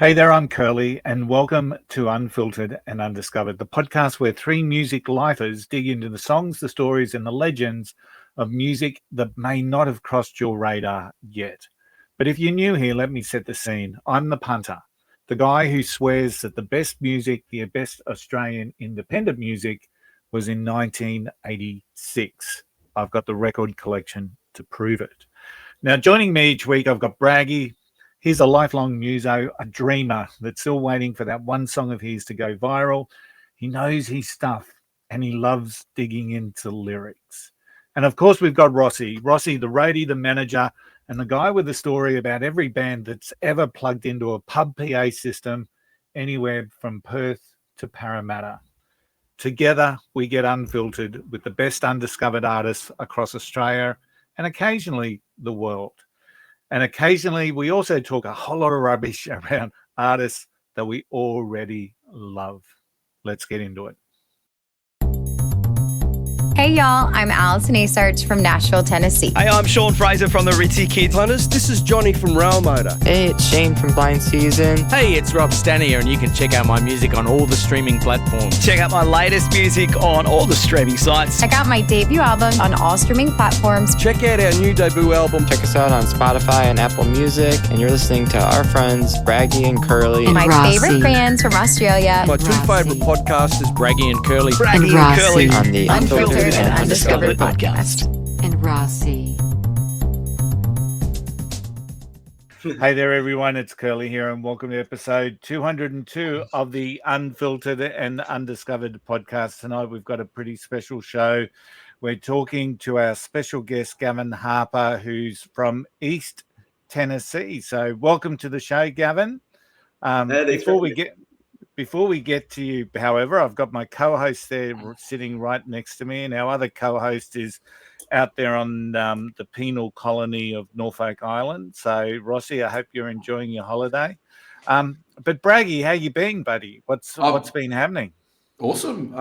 Hey there, I'm Curly, and welcome to Unfiltered and Undiscovered, the podcast where three music lifers dig into the songs, the stories, and the legends of music that may not have crossed your radar yet. But if you're new here, let me set the scene. I'm the punter, the guy who swears that the best music, the best Australian independent music, was in 1986. I've got the record collection to prove it. Now, joining me each week, I've got Braggy. He's a lifelong muso, a dreamer that's still waiting for that one song of his to go viral. He knows his stuff and he loves digging into lyrics. And of course, we've got Rossi, the roadie, the manager, and the guy with the story about every band that's ever plugged into a pub PA system anywhere from Perth to Parramatta. Together, we get unfiltered with the best undiscovered artists across Australia and occasionally the world. And occasionally, we also talk a whole lot of rubbish around artists that we already love. Let's get into it. Hey y'all, I'm Allison Asarch from Nashville, Tennessee. Hey, I'm Sean Fraser from the Ritzy Kids. Hunters, this is Johnny from Rail Motor. Hey, it's Shane from Blind Season. Hey, it's Rob Stanier, and you can check out my music on all the streaming platforms. Check out my latest music on all the streaming sites. Check out my debut album on all streaming platforms. Check out our new debut album. Check us out on Spotify and Apple Music. And you're listening to our friends, Braggy and Curly. And my favorite bands from Australia. My two favourite podcasters, Braggy and Curly. Braggy and Curly. On the Unfiltered and Undiscovered podcast. And Rossi. Hey there, everyone. It's Curly here, and welcome to episode 202 of the Unfiltered and Undiscovered podcast. Tonight, we've got a pretty special show. We're talking to our special guest, Gavin Harper, who's from East Tennessee. So, welcome to the show, Gavin. Before we get to you, however, I've got my co-host there sitting right next to me, and our other co-host is out there on the penal colony of Norfolk Island. So, Rossi, I hope you're enjoying your holiday. But Braggy, how you been, buddy? What's been happening? Awesome.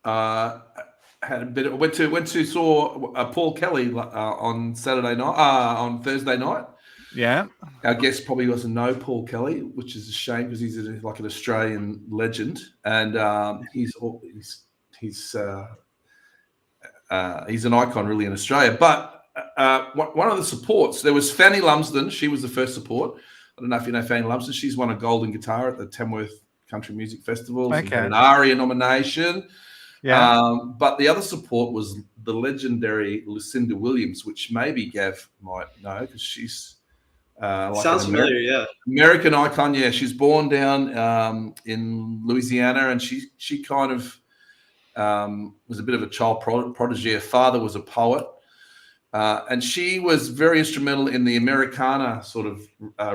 Had a bit. Went to saw Paul Kelly on Saturday night. On Thursday night. Yeah. Our guest probably doesn't know Paul Kelly, which is a shame because he's like an Australian legend, and he's an icon really in Australia. But one of the supports, there was Fanny Lumsden. She was the first support. I don't know if you know Fanny Lumsden. She's won a golden guitar at the Tamworth Country Music Festival. Okay. An ARIA nomination. Yeah. But the other support was the legendary Lucinda Williams, which maybe Gav might know because she's sounds familiar, yeah. American icon, yeah. She's born down in Louisiana, and she kind of was a bit of a child prodigy. Her father was a poet, and she was very instrumental in the Americana sort of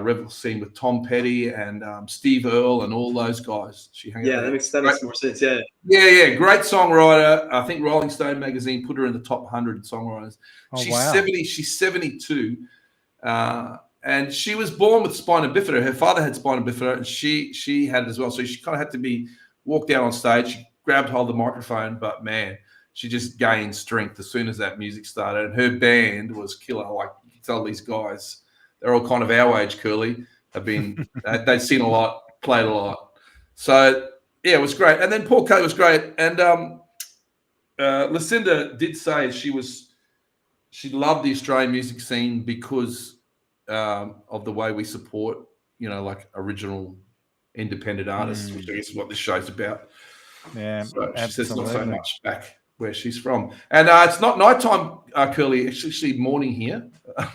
rebel scene with Tom Petty and Steve Earle and all those guys. That makes more sense. Yeah. Yeah. Great songwriter. I think Rolling Stone magazine put her in the top 100 songwriters. Oh, She's wow. 70. She's 72. And she was born with spina bifida. Her father had spina bifida, and she had it as well. So she kind of had to be walked out on stage. She grabbed hold of the microphone, but man, she just gained strength as soon as that music started. And her band was killer. Like you can tell, these guys, they're all kind of our age, Curly. They've seen a lot, played a lot. So yeah, it was great. And then Paul Kelly was great. And Lucinda did say she loved the Australian music scene because of the way we support, like original independent artists, which I guess is what this show's about. Yeah, so she says not so absolutely. much back where she's from. And it's not nighttime, Curly. It's actually morning here.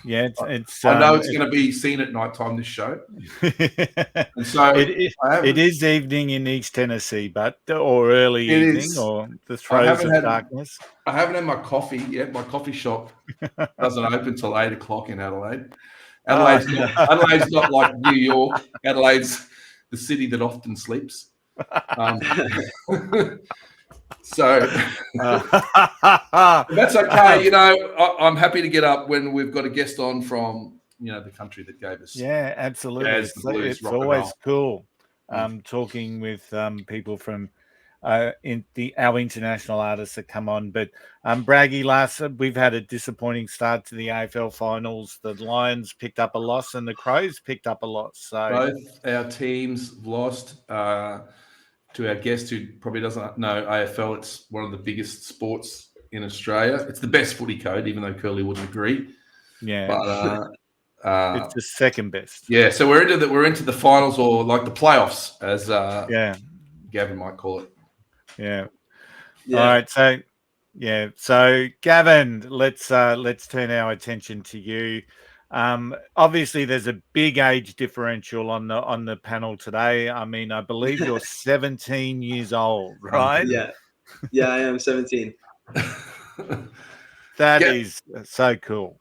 Yeah, it's. I know it's going to be seen at nighttime, this show. And so it is evening in East Tennessee, or early evening, or the throes of darkness. I haven't had my coffee yet. My coffee shop doesn't open till 8 o'clock in Adelaide. Adelaide's not like New York. Adelaide's the city that often sleeps. So that's okay. I'm happy to get up when we've got a guest on from the country that gave us. Yeah, absolutely. Jazz, the blues, it's rock and always roll. cool talking with people from our international artists that come on. But Braggy, we've had a disappointing start to the AFL finals. The Lions picked up a loss and the Crows picked up a loss. So both our teams lost. To our guest who probably doesn't know AFL, it's one of the biggest sports in Australia. It's the best footy code, even though Curly wouldn't agree. Yeah, but it's the second best. Yeah, so we're into the finals, or like the playoffs, as Gavin might call it. Yeah. All right. So Gavin, let's turn our attention to you. Obviously, there's a big age differential on the panel today. I mean, I believe you're 17 years old, right? Yeah, I am 17. That is so cool.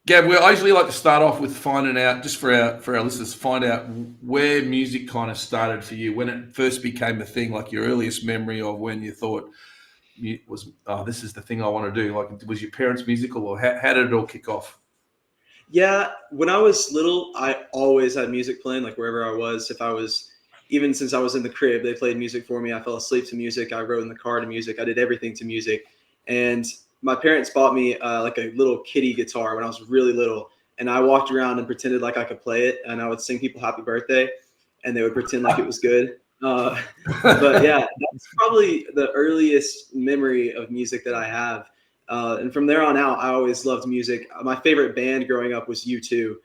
Gab, I usually like to start off with finding out, just for our listeners, find out where music kind of started for you, when it first became a thing, like your earliest memory of when you thought this is the thing I want to do. Like, was your parents musical, or how did it all kick off? Yeah, when I was little, I always had music playing, like wherever I was. Even since I was in the crib, they played music for me. I fell asleep to music. I rode in the car to music. I did everything to music. And my parents bought me like a little kiddie guitar when I was really little. And I walked around and pretended like I could play it. And I would sing people happy birthday, and they would pretend like it was good. But yeah, that's probably the earliest memory of music that I have. And from there on out, I always loved music. My favorite band growing up was U2.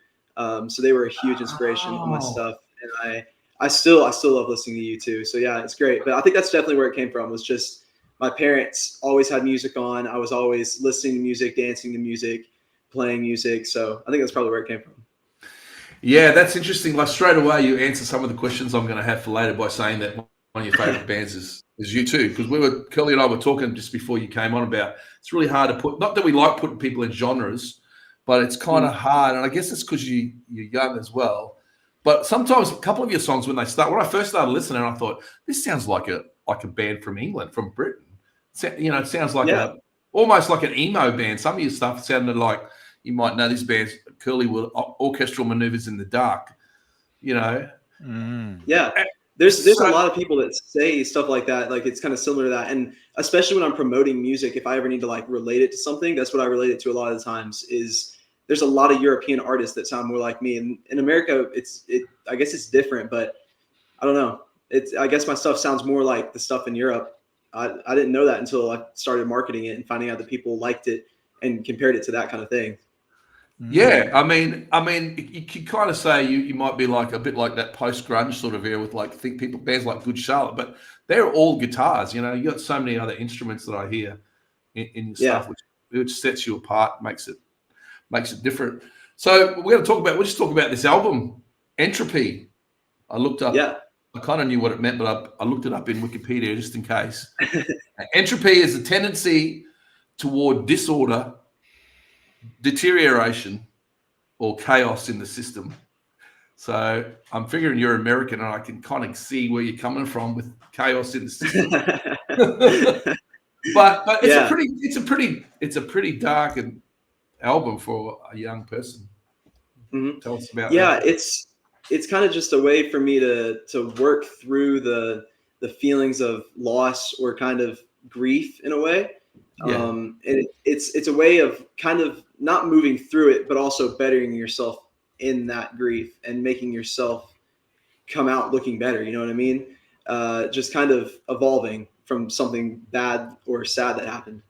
So they were a huge inspiration on my stuff. And I still love listening to U2. So yeah, it's great. But I think that's definitely where it came from, was just my parents always had music on. I was always listening to music, dancing to music, playing music. So I think that's probably where it came from. Yeah, that's interesting. Like, straight away, you answer some of the questions I'm going to have for later by saying that one of your favorite bands is U2, because Curly and I were talking just before you came on about it's really hard to put. Not that we like putting people in genres, but it's kind of hard. And I guess it's because you're young as well. But sometimes a couple of your songs, when I first started listening, I thought this sounds like a band from England, from Britain. It sounds like almost like an emo band. Some of your stuff sounded like you might know this band, Curly, with orchestral maneuvers in the dark. Yeah. There's a lot of people that say stuff like that. Like, it's kind of similar to that. And especially when I'm promoting music, if I ever need to like relate it to something, that's what I relate it to a lot of the times. Is there's a lot of European artists that sound more like me. And in America, I guess it's different, but I don't know. I guess my stuff sounds more like the stuff in Europe. I didn't know that until I started marketing it and finding out that people liked it and compared it to that kind of thing. Yeah, I mean, you can kind of say you might be like a bit like that post-grunge sort of era with bands like Good Charlotte, but they're all guitars. You got so many other instruments that I hear in your stuff, which sets you apart, makes it different. So we'll just talk about this album, Entropy. I looked up. Yeah. I kind of knew what it meant, but I looked it up in Wikipedia just in case. Entropy is a tendency toward disorder, deterioration, or chaos in the system. So I'm figuring you're American, and I can kind of see where you're coming from with chaos in the system. but it's a pretty dark album for a young person. Mm-hmm. Tell us about that. It's kind of just a way for me to work through the feelings of loss or kind of grief in a way. Yeah. And it's a way of kind of not moving through it, but also bettering yourself in that grief and making yourself come out looking better. You know what I mean? Just kind of evolving from something bad or sad that happened.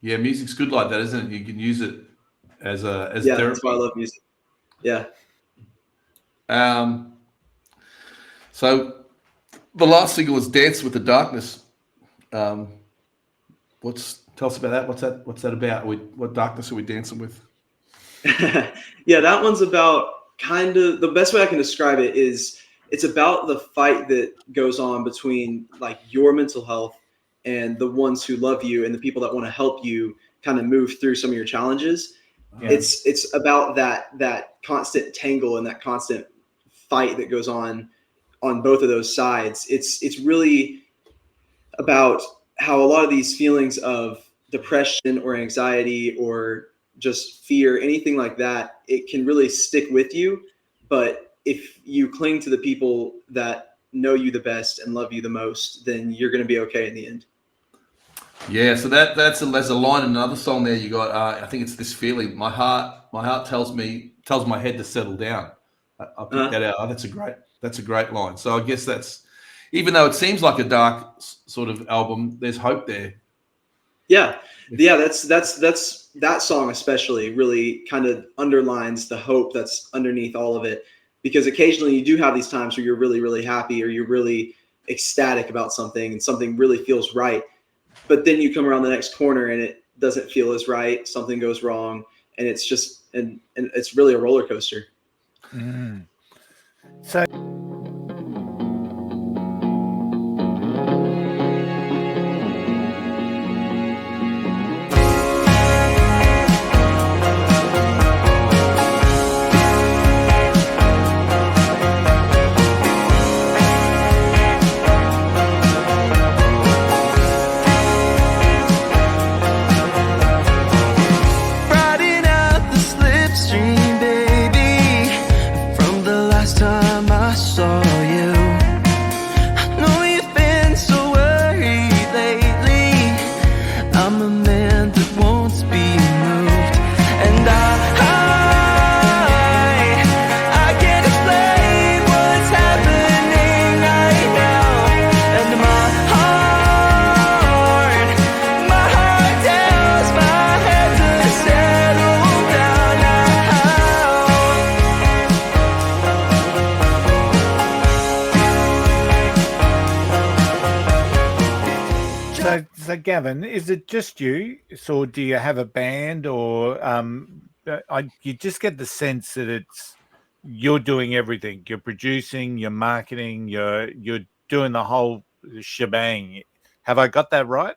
Yeah, music's good like that, isn't it? You can use it as therapy. That's why I love music. Yeah. So the last single was Dance with the Darkness. Tell us about that. What's that about? What darkness are we dancing with? Yeah, that one's about kind of, the best way I can describe it is it's about the fight that goes on between like your mental health and the ones who love you and the people that want to help you kind of move through some of your challenges. Yeah. It's about that constant tangle and that constant fight that goes on both of those sides. It's really about how a lot of these feelings of depression or anxiety or just fear, anything like that, it can really stick with you. But if you cling to the people that know you the best and love you the most, then you're going to be okay in the end. Yeah, so there's a line in another song there. You got, I think it's This Feeling. My heart tells my head to settle down. I picked that out. Oh, that's a great line. So I guess that's, even though it seems like a dark sort of album, there's hope there. Yeah. That's that song especially really kind of underlines the hope that's underneath all of it, because occasionally you do have these times where you're really, really happy or you're really ecstatic about something and something really feels right. But then you come around the next corner and it doesn't feel as right. Something goes wrong, and it's just and it's really a roller coaster. Mm. So. So Gavin, is it just you? So do you have a band, or you just get the sense that you're doing everything. You're producing, you're marketing, you're doing the whole shebang. Have I got that right?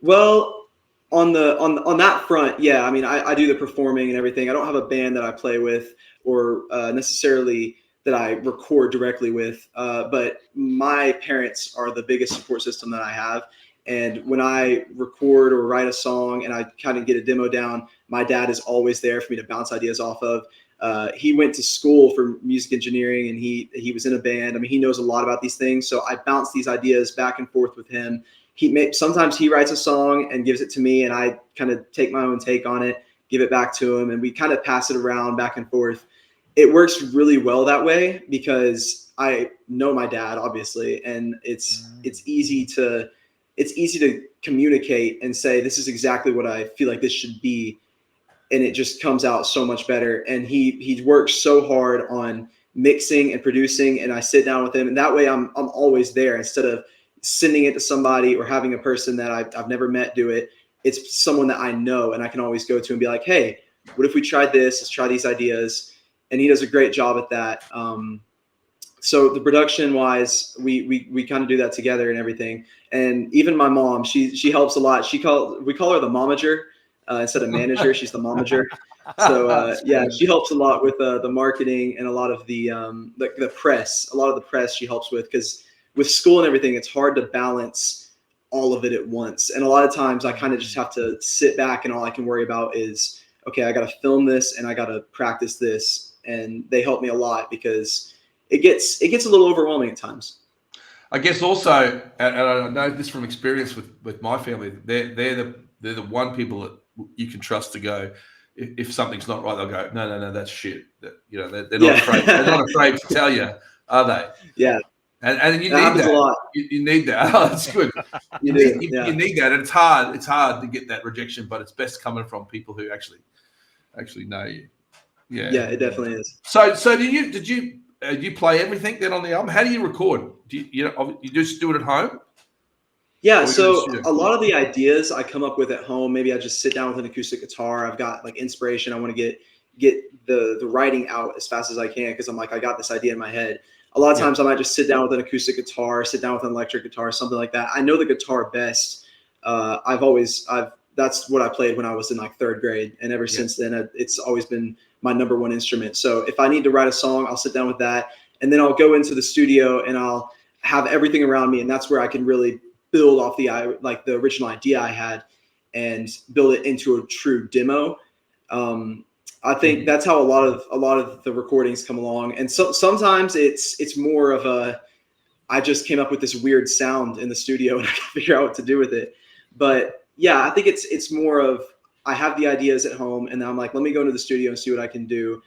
Well, on that front, yeah. I mean, I do the performing and everything. I don't have a band that I play with or necessarily that I record directly with, but my parents are the biggest support system that I have. And when I record or write a song and I kind of get a demo down, my dad is always there for me to bounce ideas off of. He went to school for music engineering and he was in a band. I mean, he knows a lot about these things. So I bounce these ideas back and forth with him. Sometimes he writes a song and gives it to me, and I kind of take my own take on it, give it back to him, and we kind of pass it around back and forth. It works really well that way because I know my dad, obviously, and it's easy to communicate and say, this is exactly what I feel like this should be. And it just comes out so much better. And he works so hard on mixing and producing, and I sit down with him, and that way I'm always there instead of sending it to somebody or having a person that I've never met do it. It's someone that I know and I can always go to and be like, hey, what if we tried this? Let's try these ideas. And he does a great job at that. So the production wise, we kind of do that together and everything. And even my mom, she helps a lot. We call her the momager instead of manager. She's the momager. So yeah, she helps a lot with the marketing and a lot of the press. A lot of the press she helps with, because with school and everything, it's hard to balance all of it at once. And a lot of times I kind of just have to sit back, and all I can worry about is, okay, I got to film this and I got to practice this. And they help me a lot because it gets a little overwhelming at times. I guess also, and I know this from experience with my family, they're the one people that you can trust to go, if something's not right, they'll go, no, that's shit. They're not afraid. They're not afraid to tell you, are they? Yeah. And you need that. A lot. You need that. Oh, that's good. You need that. And it's hard. It's hard to get that rejection, but it's best coming from people who actually know you. Yeah. Yeah, it definitely is. So did you play everything then on the album? How do you record? Do you just do it at home? Yeah, so a lot of the ideas I come up with at home. Maybe I just sit down with an acoustic guitar. I've got like inspiration. I want to get the writing out as fast as I can, because I'm like, I got this idea in my head. A lot of times I might just sit down with an acoustic guitar, sit down with an electric guitar, something like that. I know the guitar best. That's what I played when I was in like third grade. And ever since then, it's always been my number one instrument. So if I need to write a song, I'll sit down with that. And then I'll go into the studio and I'll have everything around me. And that's where I can really build off the original idea I had and build it into a true demo. I think that's how a lot of the recordings come along. And so sometimes it's more of I just came up with this weird sound in the studio and I gotta figure out what to do with it. But yeah, I think it's more of, I have the ideas at home and then I'm like, let me go into the studio and see what I can do.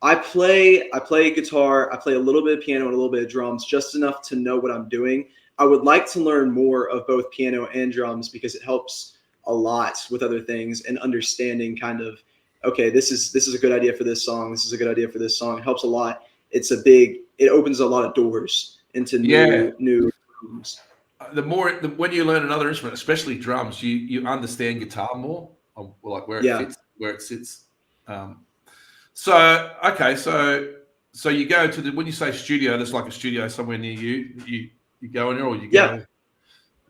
I play guitar, I play a little bit of piano and a little bit of drums, just enough to know what I'm doing. I would like to learn more of both piano and drums because it helps a lot with other things and understanding kind of, okay, this is a good idea for this song. This is a good idea for this song. It helps a lot. It opens a lot of doors into new rooms. When you learn another instrument, especially drums, you understand guitar more, like where it fits, where it sits. So you go to when you say studio, there's like a studio somewhere near you. You go in there, or you go.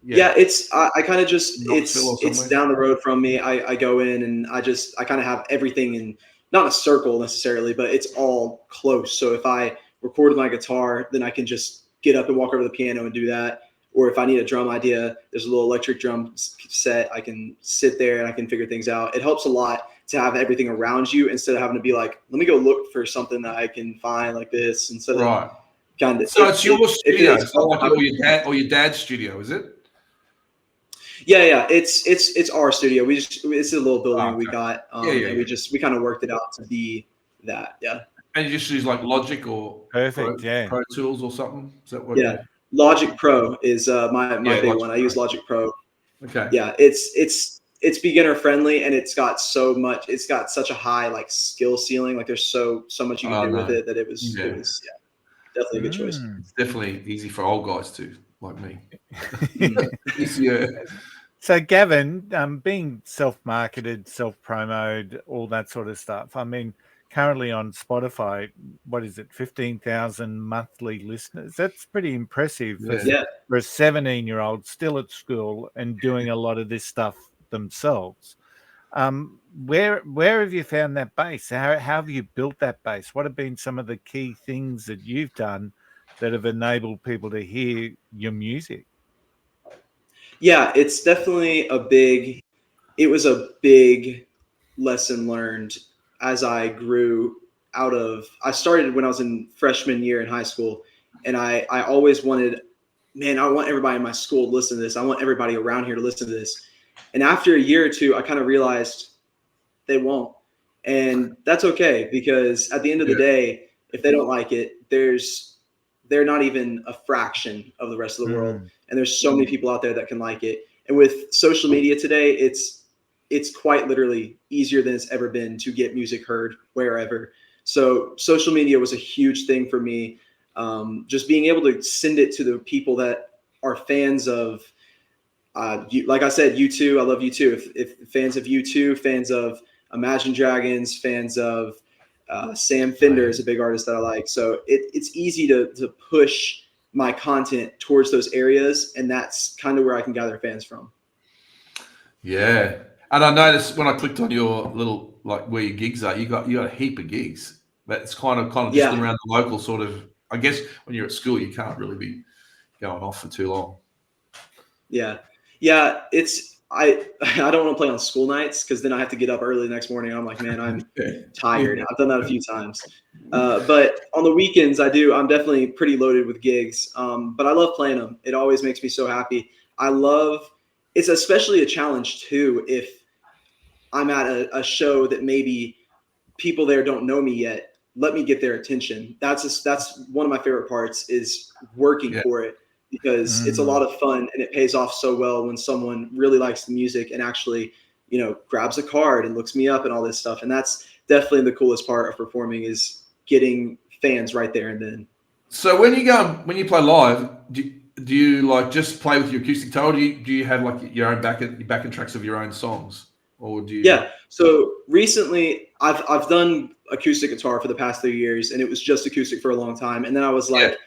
Yeah, it's I kind of just it's down the road from me. I go in and I kind of have everything in, not a circle necessarily, but it's all close. So if I record my guitar, then I can just get up and walk over to the piano and do that. Or if I need a drum idea, there's a little electric drum set. I can sit there and I can figure things out. It helps a lot to have everything around you instead of having to be like, let me go look for something that I can find like this instead of kind of. So it's your studio. It's not like your dad's studio, is it? Yeah. It's our studio. It's a little building we got. And we kind of worked it out to be that. Yeah. And you just use like Logic or Pro Tools or something? Is that what Logic Pro is my big one. I use Logic Pro. Okay. Yeah, it's beginner friendly and it's got such a high like skill ceiling. Like there's so much you can do with it that it was definitely a good choice. It's definitely easy for old guys too, like me. So Gavin, being self-marketed, self-promoted, all that sort of stuff. I mean, currently on Spotify, what is it, 15,000 monthly listeners? That's pretty impressive for a 17-year-old still at school and doing a lot of this stuff themselves. Where have you found that base? How have you built that base? What have been some of the key things that you've done that have enabled people to hear your music? Yeah, it's definitely it was a big lesson learned as I grew I started when I was in freshman year in high school, and I always wanted, I want everybody in my school to listen to this. I want everybody around here to listen to this. And after a year or two, I kind of realized they won't. And that's okay, because at the end of the day, if they don't like it, they're not even a fraction of the rest of the world. And there's so many people out there that can like it. And with social media today, it's quite literally easier than it's ever been to get music heard wherever. So social media was a huge thing for me. Just being able to send it to the people that are fans of, like I said, U2. I love U2. If fans of U2, fans of Imagine Dragons, fans of Sam Fender is a big artist that I like. So it's easy to push my content towards those areas, and that's kind of where I can gather fans from. Yeah. And I noticed when I clicked on your little, like where your gigs are, you got a heap of gigs. That's kind of just around the local sort of. I guess when you're at school, you can't really be going off for too long. Yeah. I don't want to play on school nights because then I have to get up early the next morning. I'm like, man, I'm tired. I've done that a few times. But on the weekends, I'm definitely pretty loaded with gigs. But I love playing them. It always makes me so happy. It's especially a challenge too if I'm at a show that maybe people there don't know me yet. Let me get their attention. That's one of my favorite parts is working for it, because it's a lot of fun and it pays off so well when someone really likes the music and actually, grabs a card and looks me up and all this stuff. And that's definitely the coolest part of performing, is getting fans right there and then. So when you play live, do you like just play with your acoustic guitar, or do you have like your own backing tracks of your own songs, or do you? Yeah. So recently I've done acoustic guitar for the past 3 years, and it was just acoustic for a long time. And then I was like,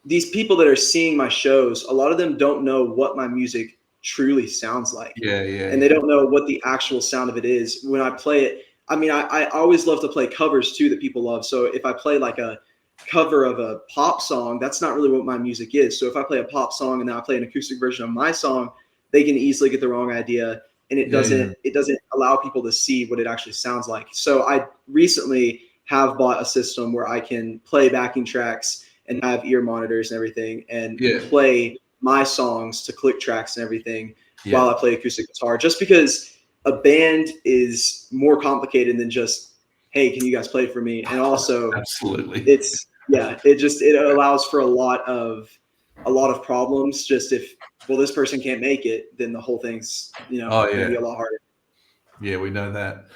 these people that are seeing my shows, a lot of them don't know what my music truly sounds like. And they don't know what the actual sound of it is. When I play it, I always love to play covers too that people love. So if I play like a cover of a pop song, that's not really what my music is. So if I play a pop song and then I play an acoustic version of my song, they can easily get the wrong idea. And it doesn't allow people to see what it actually sounds like. So I recently have bought a system where I can play backing tracks and have ear monitors and everything and Yeah. play my songs to click tracks and everything Yeah. while I play acoustic guitar, just because a band is more complicated than just, hey, can you guys play for me? And also Absolutely. it allows for a lot of problems. Just if, well, this person can't make it, then the whole thing's, gonna be a lot harder. Yeah, we know that.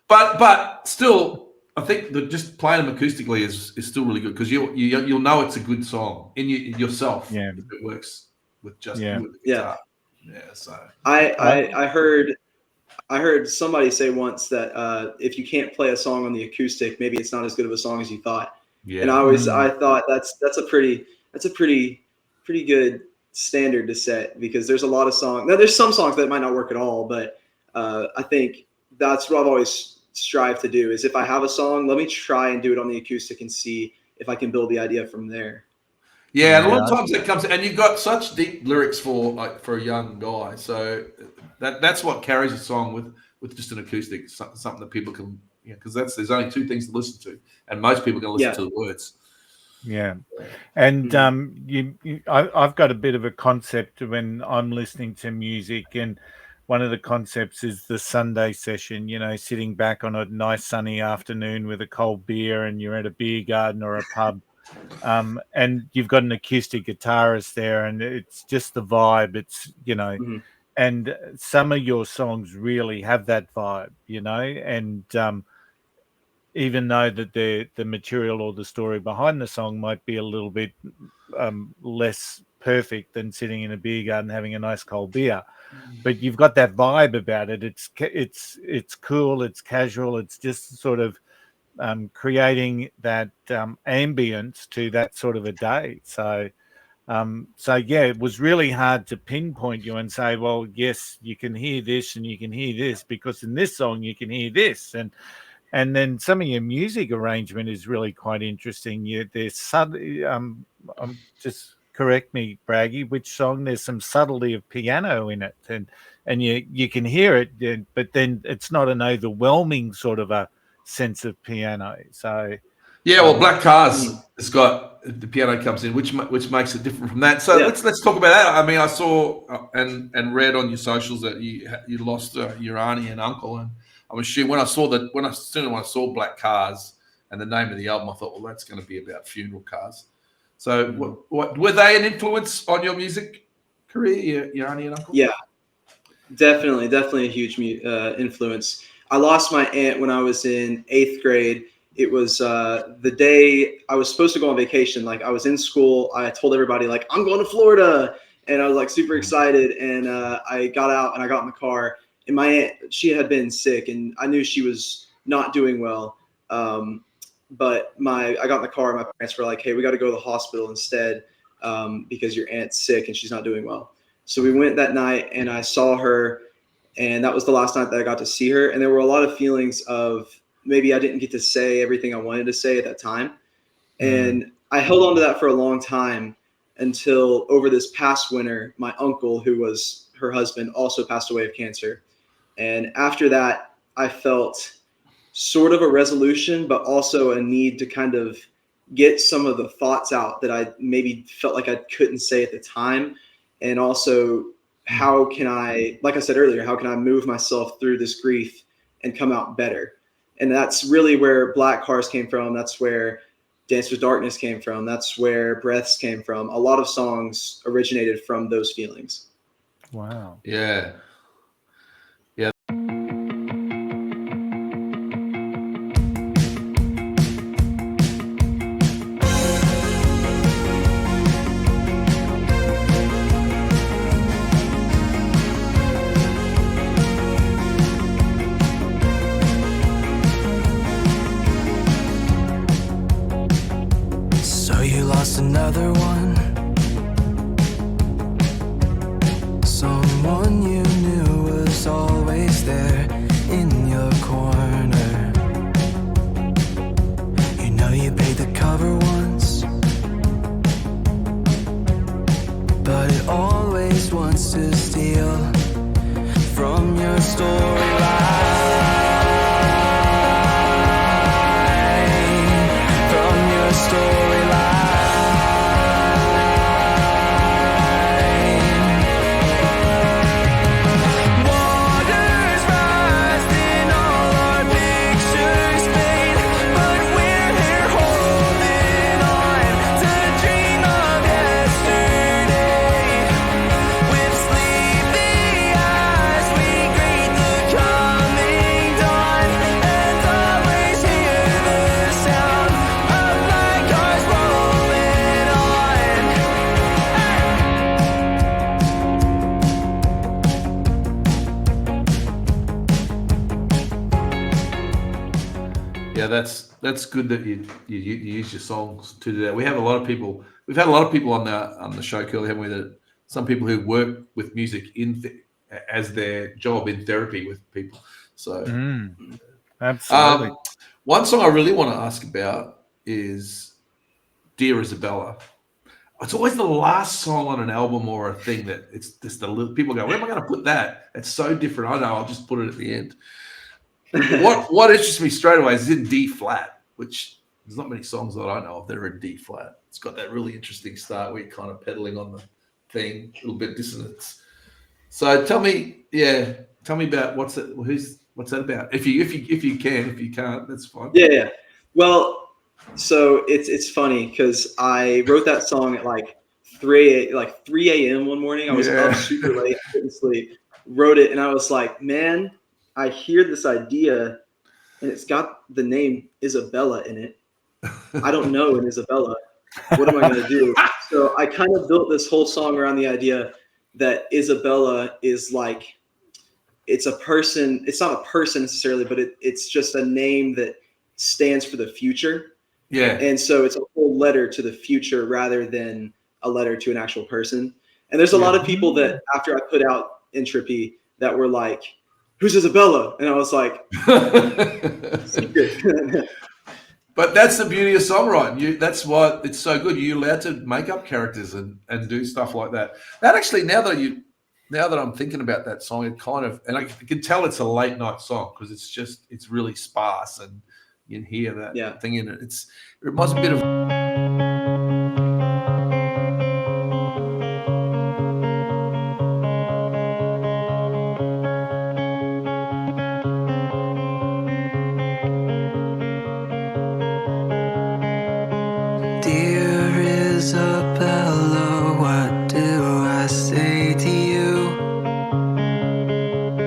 But still, I think that just playing them acoustically is still really good, because you'll know it's a good song in yourself. Yeah. If it works with just Yeah. with the guitar. Yeah. So I heard somebody say once that if you can't play a song on the acoustic, maybe it's not as good of a song as you thought. yeah. And I thought that's a pretty good standard to set, because there's a lot of songs. Now there's some songs that might not work at all, but I think that's what I've always strived to do, is if I have a song, let me try and do it on the acoustic and see if I can build the idea from there. Yeah, and a lot of times it comes, and you've got such deep lyrics for a young guy, so that's what carries a song with just an acoustic, something that people can, because there's only two things to listen to, and most people can listen to the words. Yeah, and I've got a bit of a concept when I'm listening to music, and one of the concepts is the Sunday session. Sitting back on a nice sunny afternoon with a cold beer, and you're at a beer garden or a pub. And you've got an acoustic guitarist there, and it's just the vibe. It's and some of your songs really have that vibe, and even though that the material or the story behind the song might be a little bit less perfect than sitting in a beer garden having a nice cold beer, but you've got that vibe about it. It's cool, it's casual, it's just sort of creating that ambience to that sort of a day. So it was really hard to pinpoint you and say, well, yes, you can hear this and you can hear this, because in this song you can hear this, and then some of your music arrangement is really quite interesting. There's just correct me, Braggy, which song there's some subtlety of piano in it, and you can hear it, but then it's not an overwhelming sort of a sense of piano. So Black Cars has got the piano comes in, which makes it different from that. So let's talk about that. I mean, I saw and read on your socials that you lost your auntie and uncle, and I'm assuming when I saw Black Cars and the name of the album, I thought, well, that's going to be about funeral cars. So what were they an influence on your music career, your auntie and uncle? Yeah, definitely a huge influence. I lost my aunt when I was in 8th grade. It was the day I was supposed to go on vacation. Like, I was in school. I told everybody, like, I'm going to Florida. And I was like super excited. And I got out and I got in the car. And my aunt, she had been sick, and I knew she was not doing well. But I got in the car, and my parents were like, hey, we got to go to the hospital instead because your aunt's sick and she's not doing well. So we went that night, and I saw her. And that was the last night that I got to see her. And there were a lot of feelings of maybe I didn't get to say everything I wanted to say at that time. And I held on to that for a long time until over this past winter, my uncle, who was her husband, also passed away of cancer. And after that, I felt sort of a resolution, but also a need to kind of get some of the thoughts out that I maybe felt like I couldn't say at the time. And also, how can I, like I said earlier, how can I move myself through this grief and come out better? And that's really where Black Cars came from. That's where Dance with Darkness came from. That's where Breaths came from. A lot of songs originated from those feelings. Wow. Yeah. Another one, someone you knew was always there in your corner. You know you paid the cover once, but it always wants to steal from your storyline, from your storyline. that's good that you use your songs to do that. We have a lot of people. We've had a lot of people on the show, Curly, haven't we? That some people who work with music as their job in therapy with people. So, absolutely. One song I really want to ask about is "Dear Isabella." It's always the last song on an album or a thing that it's just people go, "Where am I going to put that?" It's so different. I know. I'll just put it at the end. What interests me straight away is in D flat, which there's not many songs that I know of that are in D flat. It's got that really interesting start where you're kind of pedaling on the thing, a little bit dissonance. So tell me about what's that about? If you can, if you can't, that's fine. Yeah. Well, so it's funny because I wrote that song at like 3 a.m. one morning. I was up super late, couldn't sleep. Wrote it, and I was like, man, I hear this idea, and it's got the name Isabella in it. I don't know an Isabella. What am I going to do? So I kind of built this whole song around the idea that Isabella is like, it's a person. It's not a person necessarily, but it's just a name that stands for the future. Yeah. And so it's a whole letter to the future rather than a letter to an actual person. And there's a lot of people that after I put out Entropy that were like, "Who's Isabella?" And I was like, secret. But that's the beauty of songwriting. That's why it's so good. You're allowed to make up characters and do stuff like that. That actually, now that I'm thinking about that song, it kind of, and I can tell it's a late night song because it's really sparse and you can hear that thing in it. It reminds me a bit of. Dear Isabella, what do I say to you?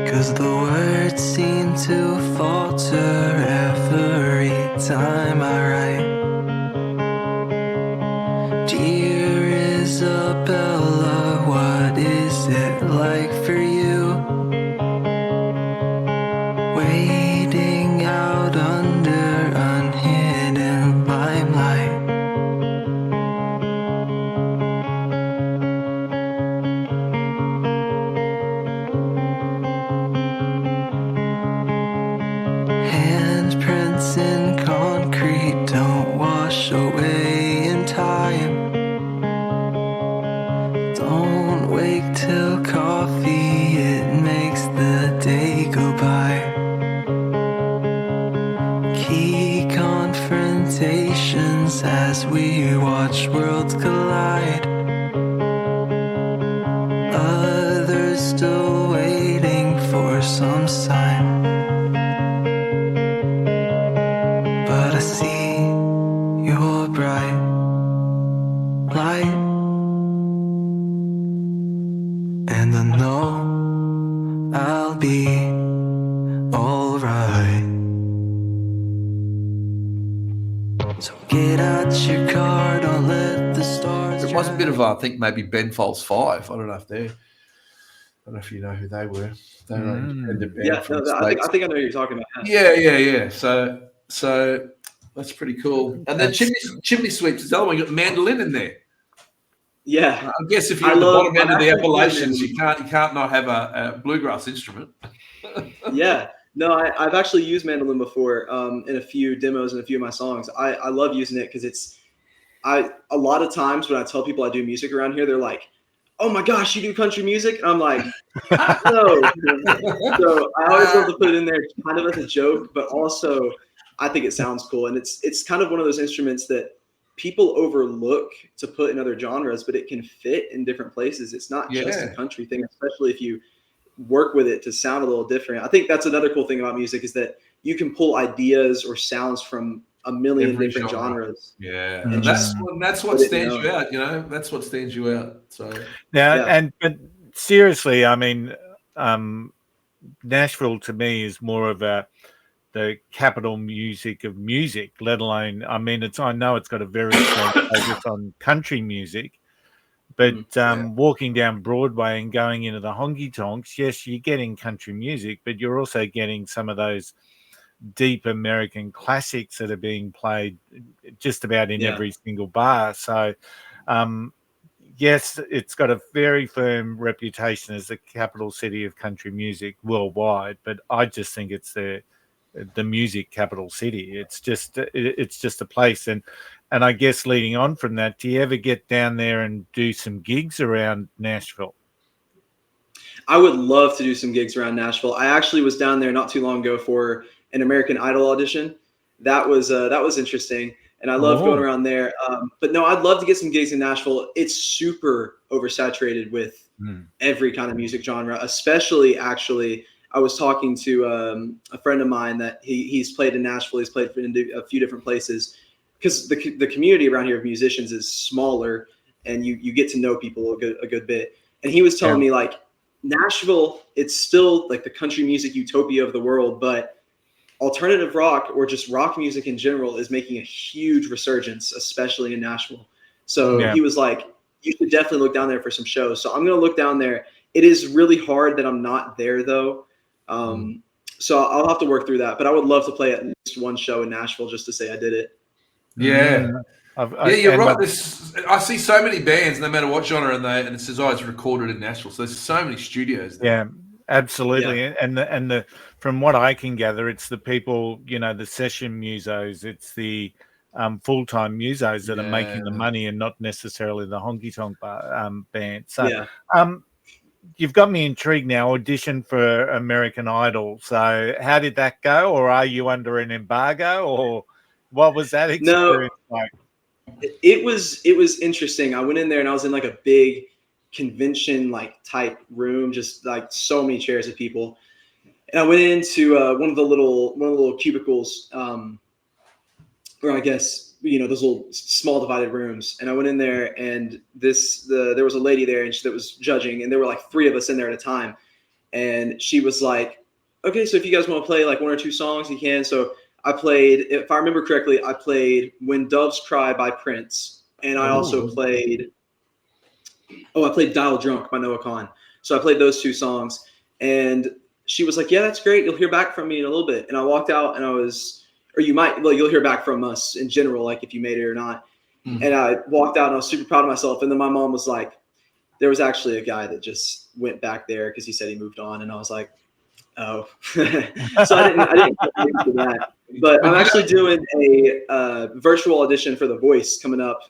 'Cause the words seem to falter every time I write. Dear Isabella, what is it like for you? Waiting out under unhidden limelight. Handprints in concrete don't wash away in time. Don't wake till coffee, it makes the day go by. Key confrontations as we watch worlds collide. Others still waiting for some sign. But I see your bright light, and I know I'll be alright. So get out your car, don't let the stars. It was a bit of, I think, maybe Ben Folds 5. I don't know if you know who they were. They were an independent band from the I States. think I know who you're talking about. Yeah. So that's pretty cool. And then Chimney Sweeps is the other one. You got mandolin in there. Yeah. I guess if you're at the bottom end of the Appalachians, you can't not have a bluegrass instrument. Yeah. No, I've actually used mandolin before in a few demos and a few of my songs. I love using it because a lot of times when I tell people I do music around here, they're like, "Oh my gosh, you do country music?" And I'm like, no. So I always love to put it in there kind of as a joke, but also I think it sounds cool. And it's kind of one of those instruments that people overlook to put in other genres, but it can fit in different places. It's not just a country thing, especially if you work with it to sound a little different. I think that's another cool thing about music is that you can pull ideas or sounds from a million different genres. Yeah, and that's what stands you out. You know, that's what stands you out. So but seriously, I mean, Nashville to me is more of the capital music of music. Let alone, I mean, I know it's got a very strong focus on country music, but walking down Broadway and going into the honky tonks, yes, you're getting country music, but you're also getting some of those deep American classics that are being played just about in Yeah. every single bar. So, yes, it's got a very firm reputation as the capital city of country music worldwide, but I just think it's the music capital city. It's just a place. And I guess leading on from that, do you ever get down there and do some gigs around Nashville? I would love to do some gigs around Nashville. I actually was down there not too long ago for an American Idol audition. That was interesting, and I love going around there. But no, I'd love to get some gigs in Nashville. It's super oversaturated with every kind of music genre, especially actually. I was talking to a friend of mine that he's played in Nashville. He's played in a few different places because the community around here of musicians is smaller, and you get to know people a good bit. And he was telling me, like, Nashville, it's still like the country music utopia of the world, but alternative rock or just rock music in general is making a huge resurgence, especially in Nashville. So he was like, you should definitely look down there for some shows. So I'm going to look down there. It is really hard that I'm not there though. So I'll have to work through that, but I would love to play at least one show in Nashville just to say I did it. Yeah. You're right. I see so many bands, no matter what genre, and it says, "Oh, it's recorded in Nashville." So there's so many studios there. Yeah, absolutely. Yeah. And the from what I can gather, it's the people, the session musos, it's the full-time musos that are making the money, and not necessarily the honky-tonk band. So, you've got me intrigued now. Audition for American Idol. So, how did that go? Or are you under an embargo? Or what was that experience like? It was interesting. I went in there and I was in like a big convention like type room, just like so many chairs of people. And I went into one of the little cubicles, or I guess those little small divided rooms. And I went in there, and there was a lady there, and that was judging, and there were like 3 of us in there at a time. And she was like, "Okay, so if you guys want to play like 1 or 2 songs, you can." So I played, if I remember correctly, I played "When Doves Cry" by Prince, and I also played "Dial Drunk" by Noah Kahan. So I played those 2 songs, and she was like, "Yeah, that's great. You'll hear back from me in a little bit." And I walked out, and you'll hear back from us in general, like if you made it or not. And I walked out, and I was super proud of myself. And then my mom was like, there was actually a guy that just went back there because he said he moved on, and I was like, oh. So I didn't get into that. But I'm actually doing a virtual audition for The Voice coming up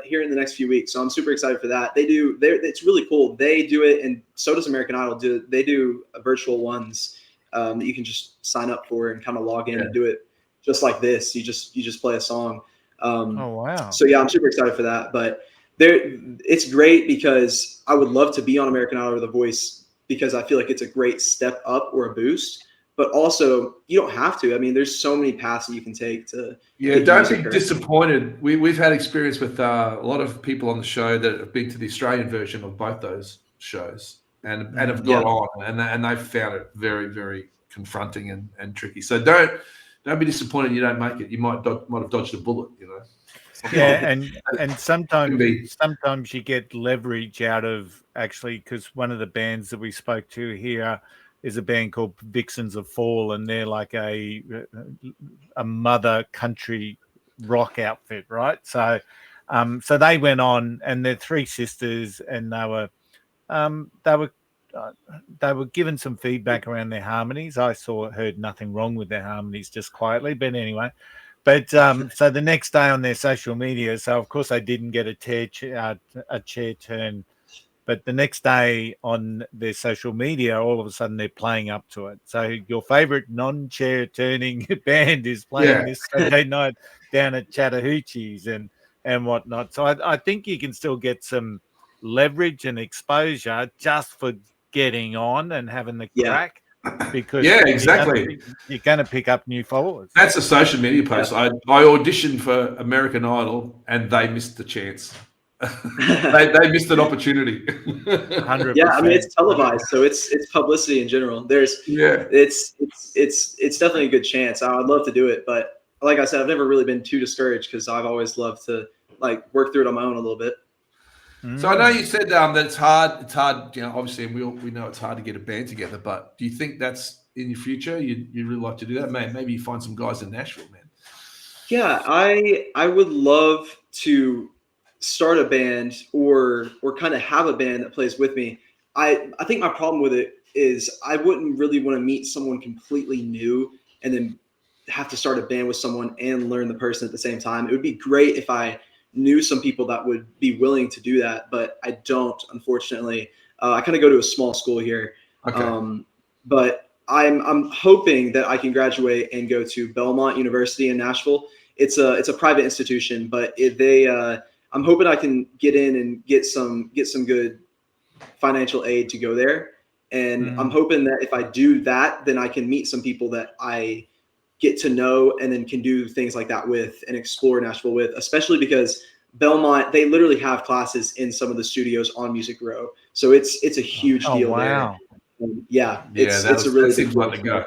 here in the next few weeks. So I'm super excited for that. It's really cool. They do it, and so does American Idol. They do virtual ones that you can just sign up for and kind of log in and do it just like this. You just play a song. Oh, wow. So yeah, I'm super excited for that. But it's great because I would love to be on American Idol or The Voice because I feel like it's a great step up or a boost. But also, you don't have to. I mean, there's so many paths that you can take to. Yeah, don't be disappointed. We've had experience with a lot of people on the show that have been to the Australian version of both those shows and have got on, and they've found it very, very confronting and tricky. So don't be disappointed you don't make it. You might have dodged a bullet, Yeah, and sometimes you get leverage out of actually, because one of the bands that we spoke to here is a band called Vixens of Fall, and they're like a mother country rock outfit, right? So they went on, and they're 3 sisters, and they were given some feedback around their harmonies. I heard nothing wrong with their harmonies, just quietly, but anyway. But so the next day on their social media, so of course I didn't get a chair turn. But the next day on their social media, all of a sudden they're playing up to it. So your favorite non-chair turning band is playing this Sunday night down at Chattahoochee's and whatnot. So I think you can still get some leverage and exposure just for getting on and having the crack. Because exactly. You're going to pick up new followers. That's a social media post. I auditioned for American Idol and they missed the chance. they missed an opportunity. 100%. Yeah, I mean it's televised, so it's publicity in general. It's definitely a good chance. I would love to do it, but like I said, I've never really been too discouraged because I've always loved to like work through it on my own a little bit. So I know you said that it's hard. It's hard, obviously, and we know it's hard to get a band together. But do you think that's in your future? You'd really like to do that, man? Maybe you find some guys in Nashville, man. Yeah, I would love to start a band or kind of have a band that plays with me. I think my problem with it is I wouldn't really want to meet someone completely new and then have to start a band with someone and learn the person at the same time. It would be great if I knew some people that would be willing to do that, but I don't, unfortunately. I kind of go to a small school here. Okay. But I'm hoping that I can graduate and go to Belmont University in Nashville. It's a private institution, but I'm hoping I can get in and get some good financial aid to go there. And I'm hoping that if I do that, then I can meet some people that I get to know and then can do things like that with and explore Nashville with, especially because Belmont, they literally have classes in some of the studios on Music Row. So it's a huge deal wow. there. Yeah, it's a really big fun to go.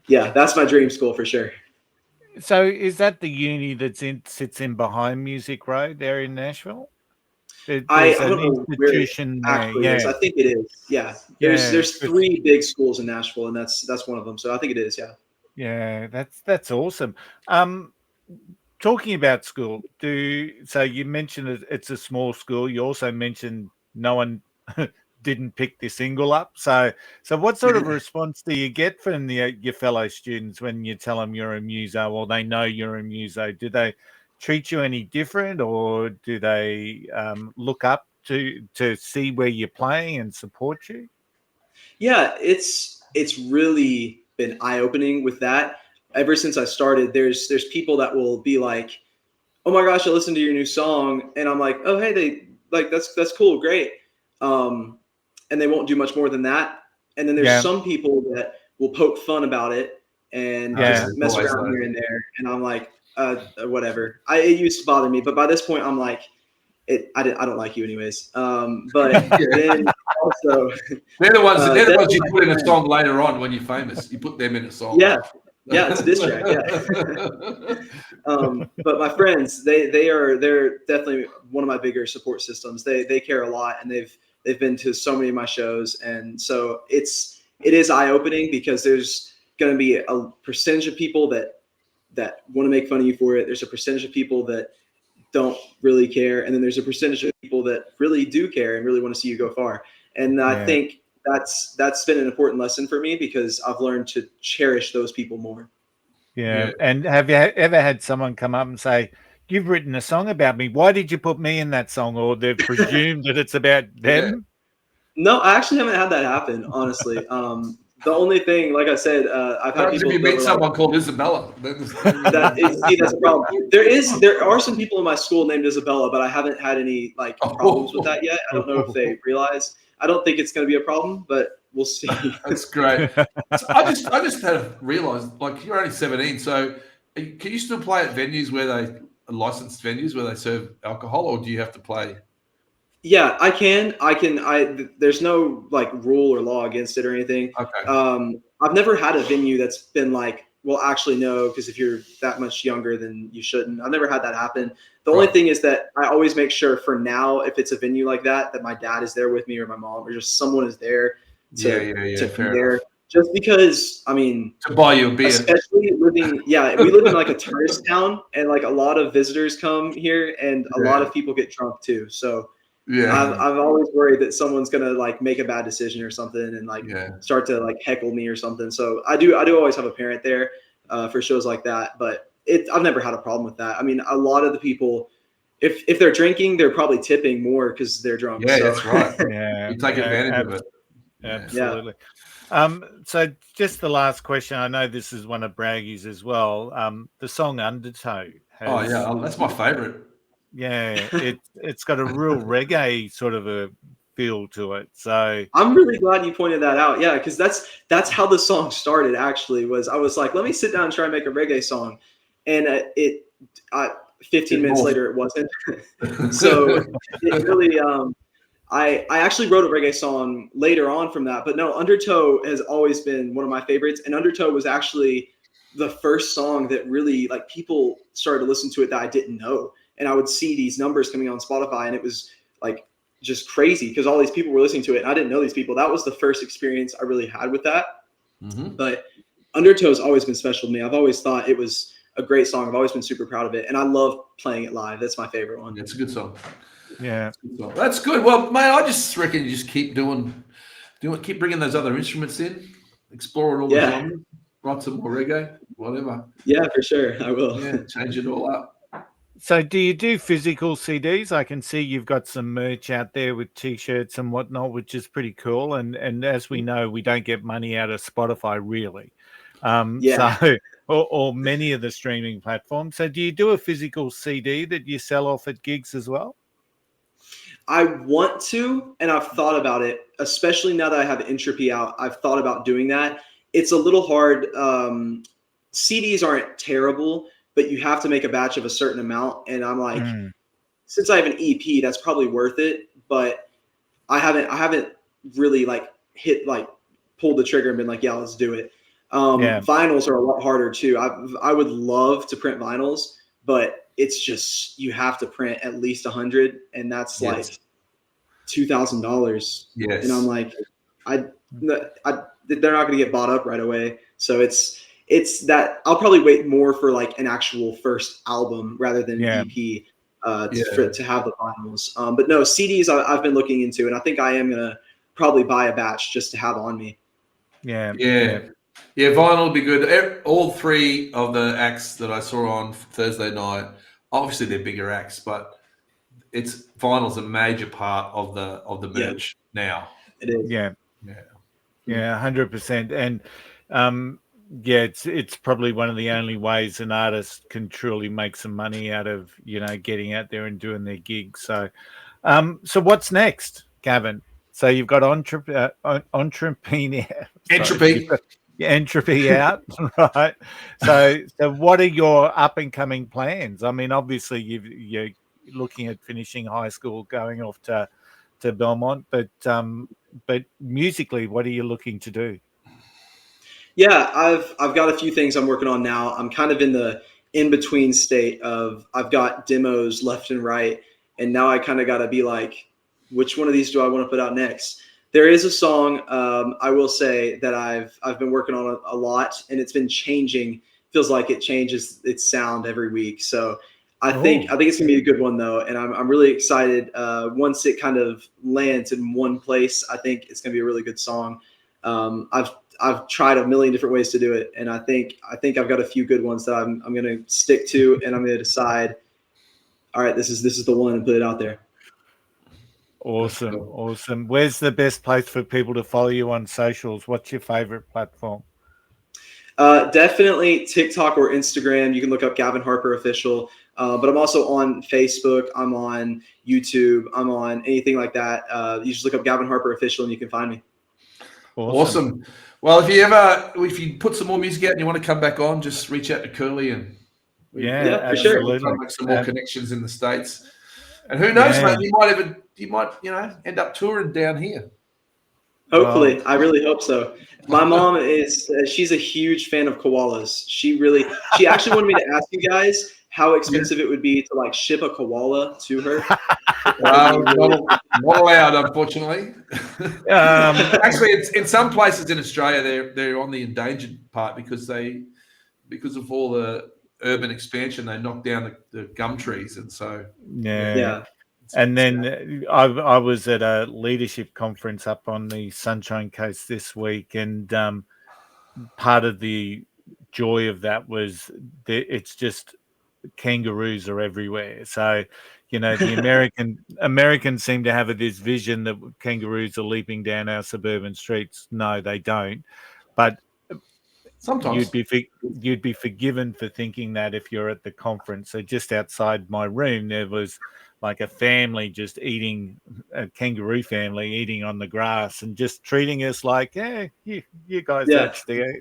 Yeah, that's my dream school for sure. So is that the uni that sits in behind Music Row there in Nashville? I There's don't an know where it institution there. actually is. Yeah. I think it is. Yeah. There's 3 big schools in Nashville, and that's one of them. So I think it is. Yeah. Yeah, that's awesome. Talking about school, so you mentioned it's a small school. You also mentioned no one didn't pick the single up. So what sort of response do you get from your fellow students when you tell them you're a muso, or they know you're a muso? Do they treat you any different, or do they look up to see where you're playing and support you? Yeah, it's really been eye-opening with that. Ever since I started, there's people that will be like, "Oh my gosh, I listened to your new song," and I'm like, "Oh hey, that's cool, great," and they won't do much more than that. And then there's some people that will poke fun about it and just mess around here and there, and I'm like, whatever. It used to bother me, but by this point, I'm like, I don't like you anyways. But then also, they're the ones you put in a song later on when you're famous. You put them in a song. Yeah, it's a diss track. Yeah. But my friends, they're definitely one of my bigger support systems. They care a lot, and they've been to so many of my shows, and so it is eye opening because there's going to be a percentage of people that want to make fun of you for it. There's a percentage of people that don't really care, and then there's a percentage of people that really do care and really want to see you go far. And I think that's been an important lesson for me because I've learned to cherish those people more. Yeah. And have you ever had someone come up and say, "You've written a song about me. Why did you put me in that song?" Or they've presumed that it's about them? No, I actually haven't had that happen, honestly. The only thing, like I said, I've had people. If you meet someone called Isabella, that's a problem. There are some people in my school named Isabella, but I haven't had any problems with that yet. I don't know if they realize. I don't think it's going to be a problem, but we'll see. That's great. So I just had realized, you're only 17, so can you still play at venues where licensed venues where they serve alcohol, or do you have to play? Yeah, I can. There's no rule or law against it or anything. Okay. I've never had a venue that's been like, well, actually no, because if you're that much younger, then you shouldn't. I've never had that happen. The only thing is that I always make sure for now, if it's a venue like that my dad is there with me or my mom or just someone is there to be there. Just because, I mean, to buy you a beer. Especially we live in a tourist town, and a lot of visitors come here, and a lot of people get drunk too. So I've always worried that someone's gonna make a bad decision or something and start to heckle me or something. So I do always have a parent there for shows like that, but I've never had a problem with that. I mean, a lot of the people, if they're drinking, they're probably tipping more because they're drunk. Yeah, so. That's right. You take advantage of it. Absolutely. So just the last question. I know this is one of Braggy's as well. The song Undertow. That's my favorite. Yeah, it's got a real reggae sort of a feel to it. So I'm really glad you pointed that out. Yeah, because that's how the song started. Actually, I was like, let me sit down and try and make a reggae song, and 15 minutes later it wasn't. So it really. I actually wrote a reggae song later on from that, but no, Undertow has always been one of my favorites, and Undertow was actually the first song that really people started to listen to it that I didn't know. And I would see these numbers coming on Spotify, and it was just crazy because all these people were listening to it, and I didn't know these people. That was the first experience I really had with that. But Undertow's always been special to me. I've always thought it was a great song. I've always been super proud of it, and I love playing it live. That's my favorite one. It's a good song. Yeah, that's good. Well, mate, I just reckon you just keep keep bringing those other instruments in, exploring all the genres, write some more reggae, whatever. Yeah, for sure, I will. Yeah, change it all up. So do you do physical CDs? I can see you've got some merch out there with T-shirts and whatnot, which is pretty cool. And as we know, we don't get money out of Spotify, really. So, or many of the streaming platforms. So do you do a physical CD that you sell off at gigs as well? I want to, and I've thought about it, especially now that I have Entropy out. I've thought about doing that. It's a little hard. CDs aren't terrible, but you have to make a batch of a certain amount. And I'm like, since I have an EP, that's probably worth it. But I haven't really pulled the trigger and been like, yeah, let's do it. Vinyls are a lot harder too. I would love to print vinyls, but it's just, you have to print at least 100, and that's like $2,000. Yes. And I'm like, they're not going to get bought up right away. So it's that I'll probably wait more for like an actual first album rather than an EP to have the vinyls. But no, CDs I've been looking into, and I think I am going to probably buy a batch just to have on me. Yeah, vinyl would be good. All three of the acts that I saw on Thursday night, obviously they're bigger acts, but vinyl's a major part of the merch now. It is. Yeah, 100%. And it's probably one of the only ways an artist can truly make some money out of getting out there and doing their gigs. So, what's next, Gavin? So you've got Entropy out, right? So what are your up and coming plans? I mean, obviously you're looking at finishing high school, going off to Belmont, but musically, what are you looking to do? Yeah, I've got a few things I'm working on now. I'm kind of in the in-between state of I've got demos left and right, and now I kind of got to be like, which one of these do I want to put out next? There is a song I will say that I've been working on a lot, and it's been changing. Feels like it changes its sound every week. So I think it's gonna be a good one though, and I'm really excited. Once it kind of lands in one place, I think it's gonna be a really good song. I've tried a million different ways to do it, and I think I've got a few good ones that I'm gonna stick to, and I'm gonna decide, all right, this is the one, and put it out there. Awesome. Where's the best place for people to follow you on socials? What's your favorite platform? Definitely TikTok or Instagram. You can look up Gavin Harper Official. But I'm also on Facebook. I'm on YouTube. I'm on anything like that. You just look up Gavin Harper Official and you can find me. Awesome. Well, if you put some more music out and you want to come back on, just reach out to Curly and for sure. We'll try and make some more connections in the States. And who knows, mate, you might end up touring down here. Hopefully. I really hope so. My mom she's a huge fan of koalas. She actually wanted me to ask you guys how expensive it would be to like ship a koala to her. Not allowed, unfortunately. Actually, it's in some places in Australia they're on the endangered part because of all the urban expansion, they knock down the gum trees, and so And then I was at a leadership conference up on the Sunshine Coast this week, and part of the joy of that was it's just kangaroos are everywhere. So, the Americans seem to have this vision that kangaroos are leaping down our suburban streets. No, they don't. But sometimes you'd be forgiven for thinking that if you're at the conference. So just outside my room, there was like a family just eating, a kangaroo family eating on the grass and just treating us like, you guys don't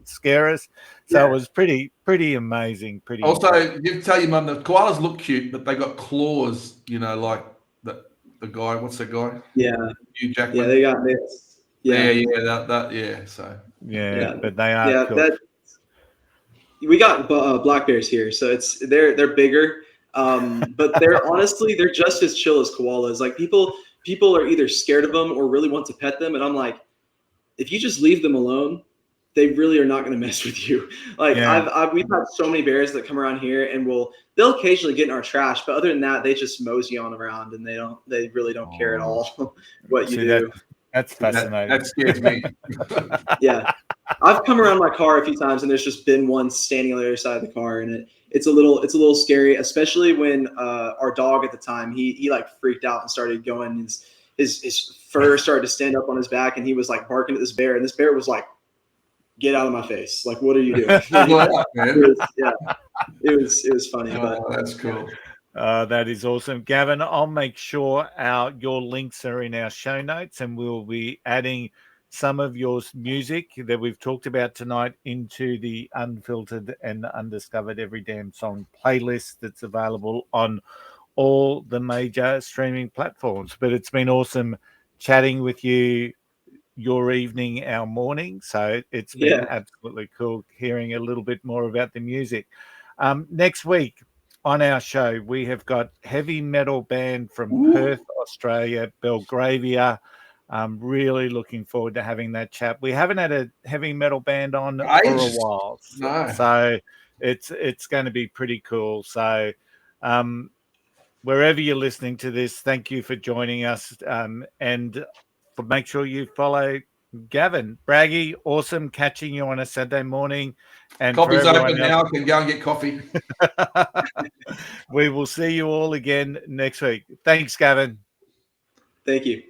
scare us. So it was pretty amazing. Also, you tell your mum the koalas look cute, but they got claws, like the guy. What's that guy? Yeah. Hugh Jackman. Yeah, they got this. But they are cool. We got black bears here, so they're bigger. But they're just as chill as koalas. Like people are either scared of them or really want to pet them. And I'm like, if you just leave them alone, they really are not going to mess with you. Like we've had so many bears that come around here and they'll occasionally get in our trash, but other than that, they just mosey on around and they really don't care at all what you do. That's fascinating. That scares me. Yeah. I've come around my car a few times and there's just been one standing on the other side of the car, and it's a little scary, especially when our dog at the time, he like freaked out and started going, his fur started to stand up on his back, and he was like barking at this bear, and this bear was like, "Get out of my face. Like, what are you doing?" It was funny. Oh, that's cool. That is awesome. Gavin, I'll make sure your links are in our show notes, and we'll be adding some of your music that we've talked about tonight into the Unfiltered and Undiscovered Every Damn Song playlist that's available on all the major streaming platforms. But it's been awesome chatting with you, your evening, our morning. So it's been absolutely cool hearing a little bit more about the music. Next week on our show, we have got heavy metal band from Perth, Australia, Belgravia. I'm really looking forward to having that chat. We haven't had a heavy metal band on for a while. So it's going to be pretty cool. So wherever you're listening to this, thank you for joining us. And make sure you follow Gavin. Braggy, awesome catching you on a Saturday morning. And coffee's open now. I can go and get coffee. We will see you all again next week. Thanks, Gavin. Thank you.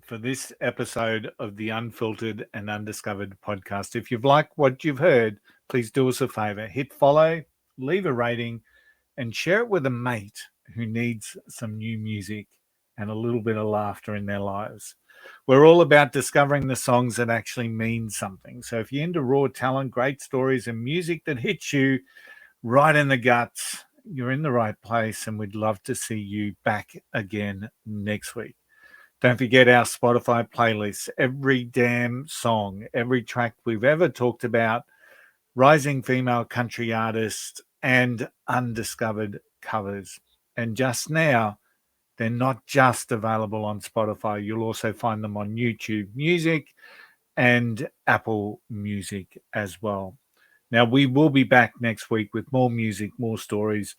For this episode of the Unfiltered and Undiscovered podcast. If you've liked what you've heard, please do us a favor. Hit follow, leave a rating, and share it with a mate who needs some new music and a little bit of laughter in their lives. We're all about discovering the songs that actually mean something. So if you're into raw talent, great stories, and music that hits you right in the guts, you're in the right place, and we'd love to see you back again next week. Don't forget our Spotify playlist. Every damn song, every track we've ever talked about, rising female country artists and undiscovered covers. And just now, they're not just available on Spotify. You'll also find them on YouTube Music and Apple Music as well. Now, we will be back next week with more music, more stories,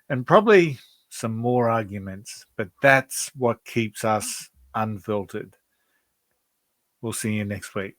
and probably some more arguments. But that's what keeps us unfiltered. We'll see you next week.